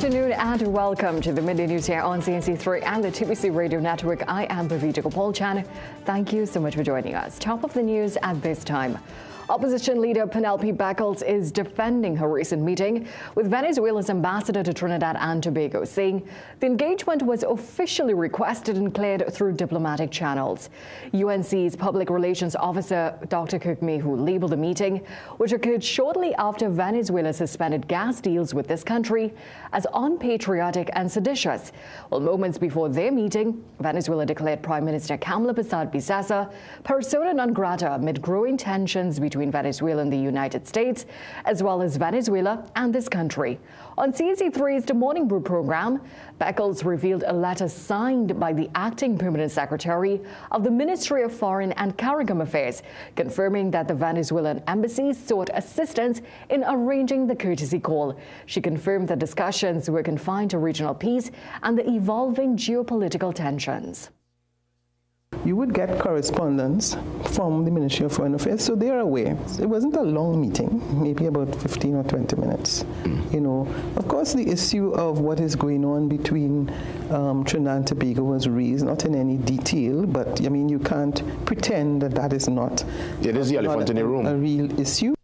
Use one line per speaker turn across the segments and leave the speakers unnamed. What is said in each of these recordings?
afternoon and welcome to the Midday News here on CNC3 and the TBC Radio Network. I am Bhavita Gopalchan. Thank you so much for joining us. Top of the news at this time. Opposition leader Penelope Beckles is defending her recent meeting with Venezuela's ambassador to Trinidad and Tobago, saying the engagement was officially requested and cleared through diplomatic channels. UNC's public relations officer, Dr. Kirkmehu, labeled the meeting, which occurred shortly after Venezuela suspended gas deals with this country, as unpatriotic and seditious. Well, moments before their meeting, Venezuela declared Prime Minister Kamla Persad-Bissessar persona non grata amid growing tensions between Venezuela and the United States, as well as Venezuela and this country. On CNC3's The Morning Brew program, Beckles revealed a letter signed by the acting permanent secretary of the Ministry of Foreign and CARICOM Affairs, confirming that the Venezuelan embassy sought assistance in arranging the courtesy call. She confirmed that discussions were confined to regional peace and the evolving geopolitical tensions.
You would get correspondence from the Ministry of Foreign Affairs, so they're aware. It wasn't a long meeting, maybe about 15 or 20 minutes. You know, of course, the issue of what is going on between Trinidad and Tobago was raised, not in any detail, but I mean, you can't pretend that that is not,
it is the elephant in the room,
a real issue.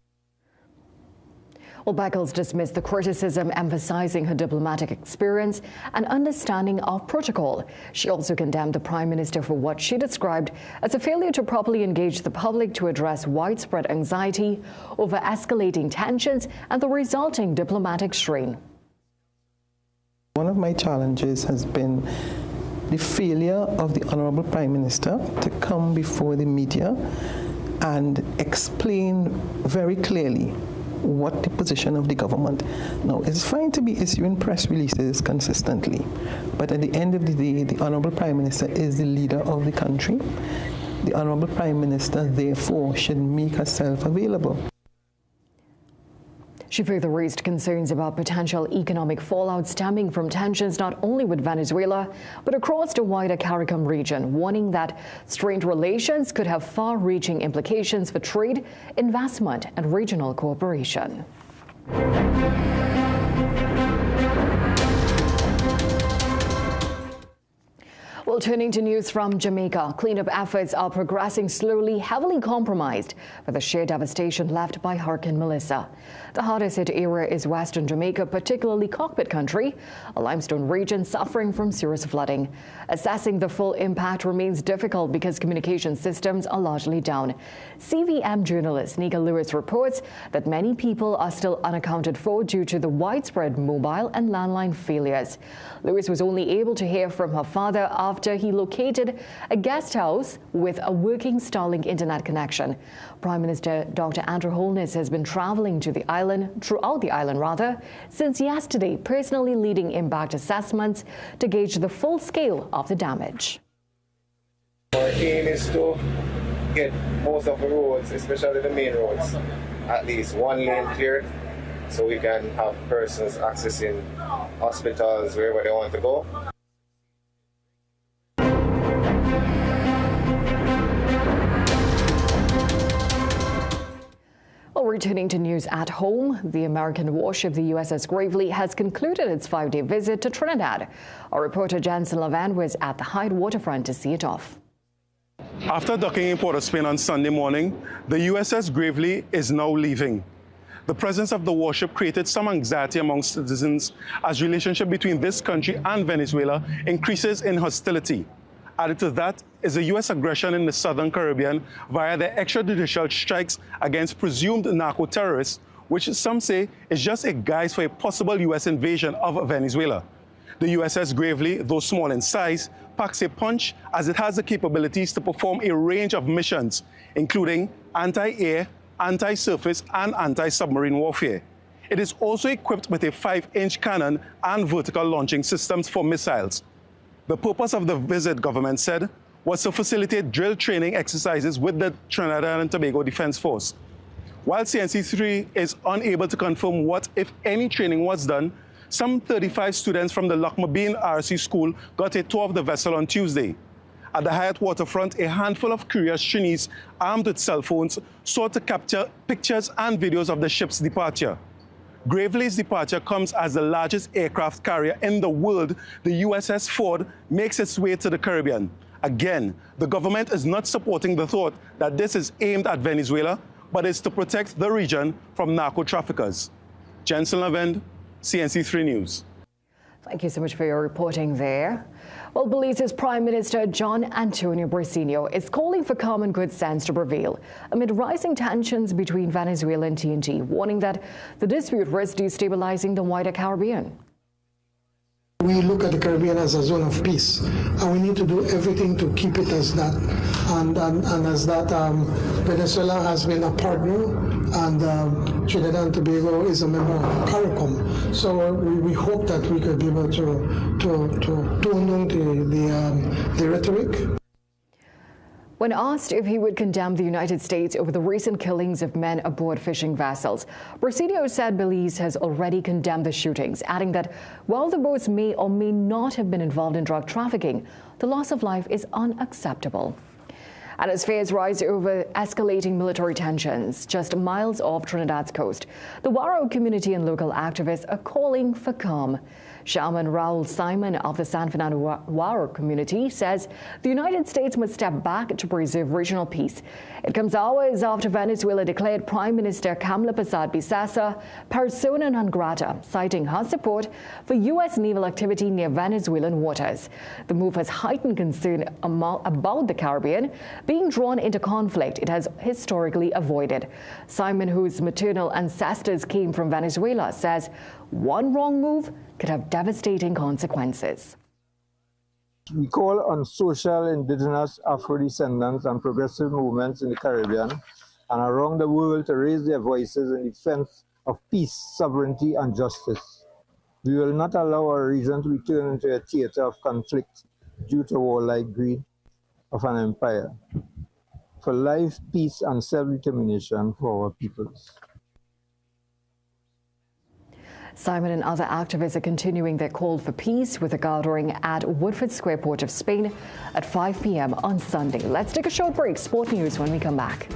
Well, Beckles dismissed the criticism, emphasizing her diplomatic experience and understanding of protocol. She also condemned the Prime Minister for what she described as a failure to properly engage the public to address widespread anxiety over escalating tensions and the resulting diplomatic strain.
One of my challenges has been the failure of the Honorable Prime Minister to come before the media and explain very clearly what the position of the government. Now, it's fine to be issuing press releases consistently, but at the end of the day, the Honorable Prime Minister is the leader of the country. The Honorable Prime Minister, therefore, should make herself available.
She further raised concerns about potential economic fallout stemming from tensions not only with Venezuela, but across the wider CARICOM region, warning that strained relations could have far-reaching implications for trade, investment, and regional cooperation. Well, turning to news from Jamaica, cleanup efforts are progressing slowly, heavily compromised by the sheer devastation left by Hurricane Melissa. The hardest hit area is western Jamaica, particularly Cockpit Country, a limestone region suffering from serious flooding. Assessing the full impact remains difficult because communication systems are largely down. CVM journalist Nika Lewis reports that many people are still unaccounted for due to the widespread mobile and landline failures. Lewis was only able to hear from her father after he located a guest house with a working Starlink internet connection. Prime Minister Dr. Andrew Holness has been traveling to the island, since yesterday, personally leading impact assessments to gauge the full scale of the damage.
Our aim is to get most of the roads, especially the main roads, at least one lane cleared, so we can have persons accessing hospitals wherever they want to go.
Well, returning to news at home, the American warship, the USS Gravely, has concluded its 5-day visit to Trinidad. Our reporter Jensen Levan was at the Hyde waterfront to see it off.
After docking in Port of Spain on Sunday morning, the USS Gravely is now leaving. The presence of the warship created some anxiety among citizens as relationship between this country and Venezuela increases in hostility. Added to that is the U.S. aggression in the southern Caribbean via the extrajudicial strikes against presumed narco-terrorists, which some say is just a guise for a possible U.S. invasion of Venezuela. The USS Gravely, though small in size, packs a punch as it has the capabilities to perform a range of missions, including anti-air, anti-surface, and anti-submarine warfare. It is also equipped with a 5-inch cannon and vertical launching systems for missiles. The purpose of the visit, government said, was to facilitate drill training exercises with the Trinidad and Tobago Defense Force. While CNC3 is unable to confirm what, if any, training was done, some 35 students from the Lochmabine RC School got a tour of the vessel on Tuesday. At the Hyatt waterfront, a handful of curious Chinese armed with cell phones sought to capture pictures and videos of the ship's departure. Gravely's departure comes as the largest aircraft carrier in the world, the USS Ford, makes its way to the Caribbean. Again, the government is not supporting the thought that this is aimed at Venezuela, but is to protect the region from narco-traffickers. Jensen Lavend, CNC3 News.
Thank you so much for your reporting there. Well, Belize's Prime Minister John Antonio Briceño is calling for common good sense to prevail amid rising tensions between Venezuela and TNT, warning that the dispute risks destabilizing the wider Caribbean.
We look at the Caribbean as a zone of peace, and we need to do everything to keep it as that. And as that, Venezuela has been a partner, and Trinidad and Tobago is a member of CARICOM. So we hope that we could be able to tone down the rhetoric.
When asked if he would condemn the United States over the recent killings of men aboard fishing vessels, Briceño said Belize has already condemned the shootings, adding that while the boats may or may not have been involved in drug trafficking, the loss of life is unacceptable. And as fears rise over escalating military tensions just miles off Trinidad's coast, the Waro community and local activists are calling for calm. Shaman Raul Simon of the San Fernando Waro community says the United States must step back to preserve regional peace. It comes hours after Venezuela declared Prime Minister Kamala Bissasa persona non grata, citing her support for U.S. naval activity near Venezuelan waters. The move has heightened concern about the Caribbean being drawn into conflict it has historically avoided. Simon, whose maternal ancestors came from Venezuela, says one wrong move could have devastating consequences.
We call on social, indigenous, Afro-descendants and progressive movements in the Caribbean and around the world to raise their voices in defense of peace, sovereignty and justice. We will not allow our region to be turned into a theater of conflict due to warlike greed of an empire. For life, peace and self-determination for our peoples.
Simon and other activists are continuing their call for peace with a gathering at Woodford Square, Port of Spain at 5 p.m. on Sunday. Let's take a short break. Sport news when we come back.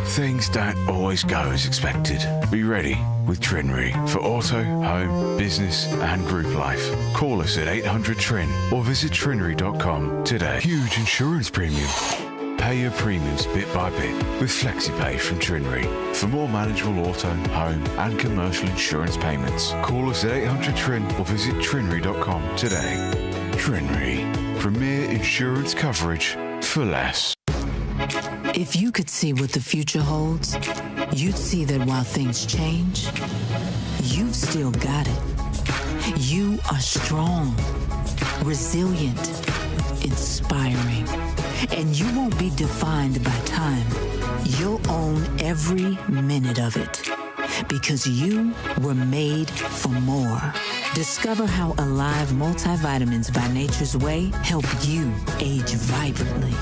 Things don't always go as expected. Be ready with Trinry for auto, home, business and group life. Call us at 800-TRIN or visit trinry.com today. Huge insurance premium. Pay your premiums bit by bit with FlexiPay from Trinry. For more manageable auto, home and commercial insurance payments, call us at 800-TRIN or visit trinry.com today. Trinry, premier insurance coverage for less.
If you could see what the future holds, you'd see that while things change, you've still got it. You are strong, resilient, inspiring. And you won't be defined by time. You'll own every minute of it because you were made for more. Discover how Alive multivitamins by Nature's Way help you age vibrantly.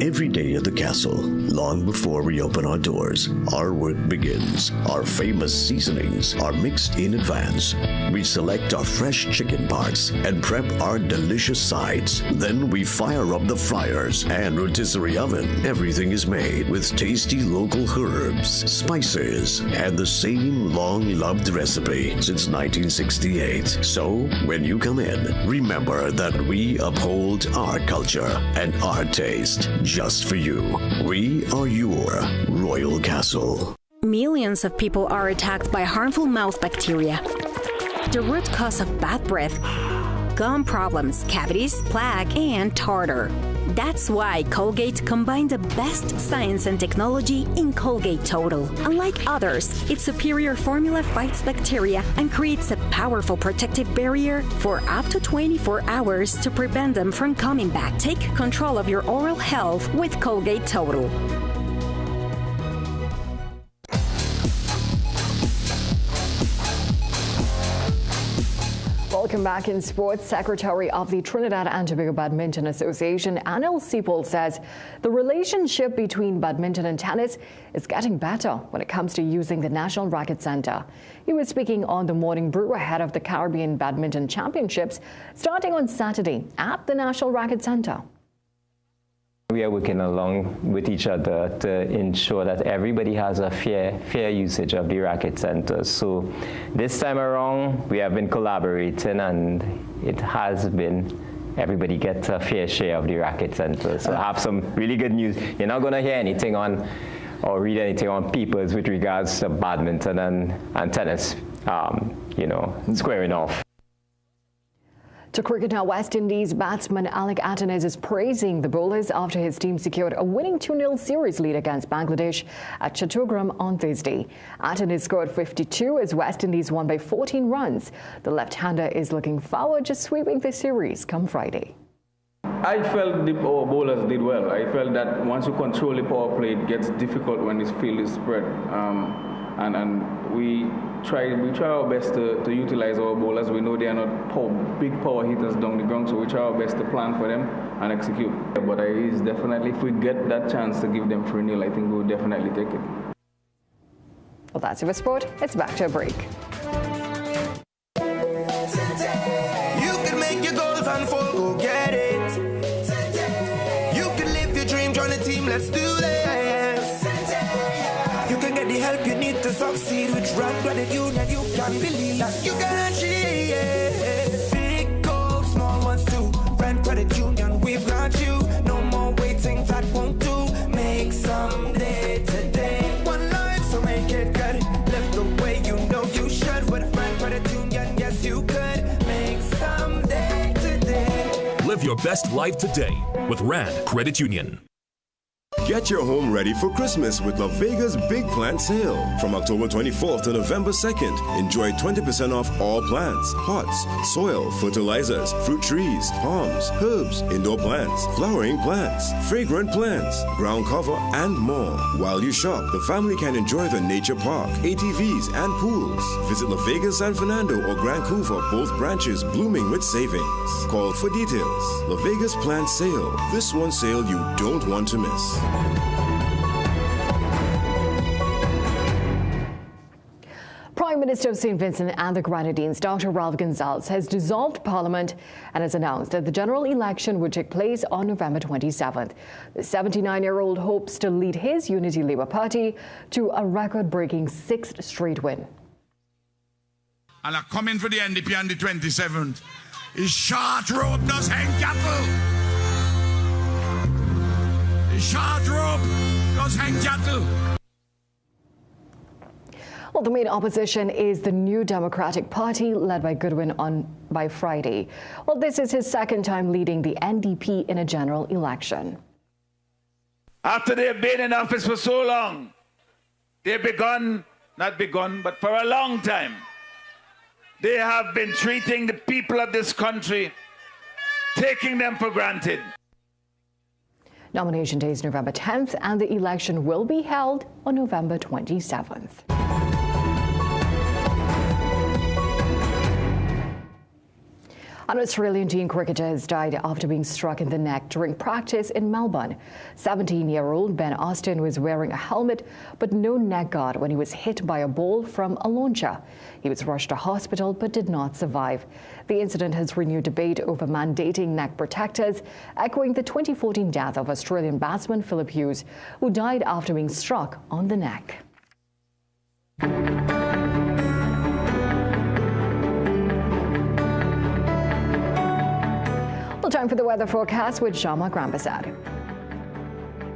Every day at the castle, long before we open our doors, our work begins. Our famous seasonings are mixed in advance. We select our fresh chicken parts and prep our delicious sides. Then we fire up the fryers and rotisserie oven. Everything is made with tasty local herbs, spices, and the same long-loved recipe since 1968. So, when you come in, remember that we uphold our culture and our taste. Just for you. We are your Royal Castle.
Millions of people are attacked by harmful mouth bacteria. The root cause of bad breath, gum problems, cavities, plaque, and tartar. That's why Colgate combined the best science and technology in Colgate Total. Unlike others, its superior formula fights bacteria and creates a powerful protective barrier for up to 24 hours to prevent them from coming back. Take control of your oral health with Colgate Total.
Welcome back in sports. Secretary of the Trinidad and Tobago Badminton Association, Anil Sipol, says the relationship between badminton and tennis is getting better when it comes to using the National Racket Center. He was speaking on the Morning Brew ahead of the Caribbean Badminton Championships starting on Saturday at the National Racket Center.
We are working along with each other to ensure that everybody has a fair usage of the racket centers. So this time around, we have been collaborating, and it has been everybody gets a fair share of the racket centers. So I have some really good news. You're not going to hear anything on or read anything on papers with regards to badminton and tennis, squaring off.
To cricket now, West Indies batsman Alec Attanes is praising the bowlers after his team secured a winning 2-0 series lead against Bangladesh at Chattogram on Thursday. Attanes scored 52 as West Indies won by 14 runs. The left-hander is looking forward to sweeping the series come Friday.
I felt our bowlers did well. I felt that once you control the power play, it gets difficult when this field is spread. And we try our best to utilize our bowlers. We know they are not big power hitters down the ground, so we try our best to plan for them and execute. But it's definitely, if we get that chance to give them 3-0, I think we'll definitely take it.
Well, that's it for sport. It's back to a break.
You can make your goals unfold, go get it. You can live your dream, join the team, let's do this. You can get the help you need to succeed with Rand Credit Union. You can believe that you can achieve big goals, small ones too. Rand Credit Union, we've got you. No more waiting, that won't do. Make someday today. One life, so make it good. Live the way you know you should. With Rand Credit Union, yes you could. Make someday today.
Live your best life today with Rand Credit Union.
Get your home ready for Christmas with La Vega's Big Plant Sale. From October 24th to November 2nd, enjoy 20% off all plants, pots, soil, fertilizers, fruit trees, palms, herbs, indoor plants, flowering plants, fragrant plants, ground cover, and more. While you shop, the family can enjoy the nature park, ATVs, and pools. Visit La Vega, San Fernando, or Grand Couva, both branches blooming with savings. Call for details. La Vega's Plant Sale. This one sale you don't want to miss.
Prime Minister of St. Vincent and the Grenadines, Dr. Ralph Gonsalves, has dissolved Parliament and has announced that the general election would take place on November 27th. The 79-year-old hopes to lead his Unity Labour Party to a record-breaking 6th straight win.
And I'm coming for the NDP on the 27th. Is short rope does hang cattle. Short rope does hang cattle.
Well, the main opposition is the New Democratic Party, led by Goodwin by Friday. Well, this is his second time leading the NDP in a general election.
After they've been in office for so long, they've but for a long time, they have been treating the people of this country, taking them for granted.
Nomination day is November 10th, and the election will be held on November 27th. An Australian teen cricketer has died after being struck in the neck during practice in Melbourne. 17-year-old Ben Austin was wearing a helmet but no neck guard when he was hit by a ball from a launcher. He was rushed to hospital but did not survive. The incident has renewed debate over mandating neck protectors, echoing the 2014 death of Australian batsman Philip Hughes, who died after being struck on the neck. Well, time for the weather forecast with Jean-Marc Rampersad.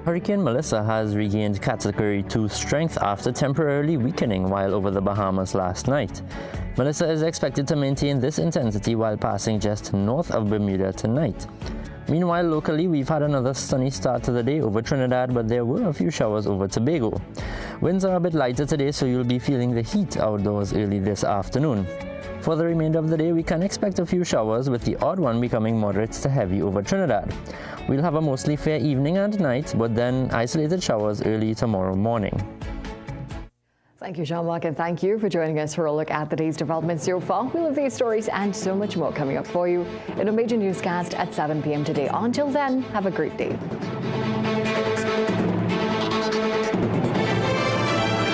Hurricane Melissa has regained Category 2 strength after temporarily weakening while over the Bahamas last night. Melissa is expected to maintain this intensity while passing just north of Bermuda tonight. Meanwhile, locally, we've had another sunny start to the day over Trinidad, but there were a few showers over Tobago. Winds are a bit lighter today, so you'll be feeling the heat outdoors early this afternoon. For the remainder of the day, we can expect a few showers, with the odd one becoming moderate to heavy over Trinidad. We'll have a mostly fair evening and night, but then isolated showers early tomorrow morning.
Thank you, Jean-Marc, and thank you for joining us for a look at the day's developments so far. We'll have these stories and so much more coming up for you in a major newscast at 7 p.m. today. Until then, have a great day.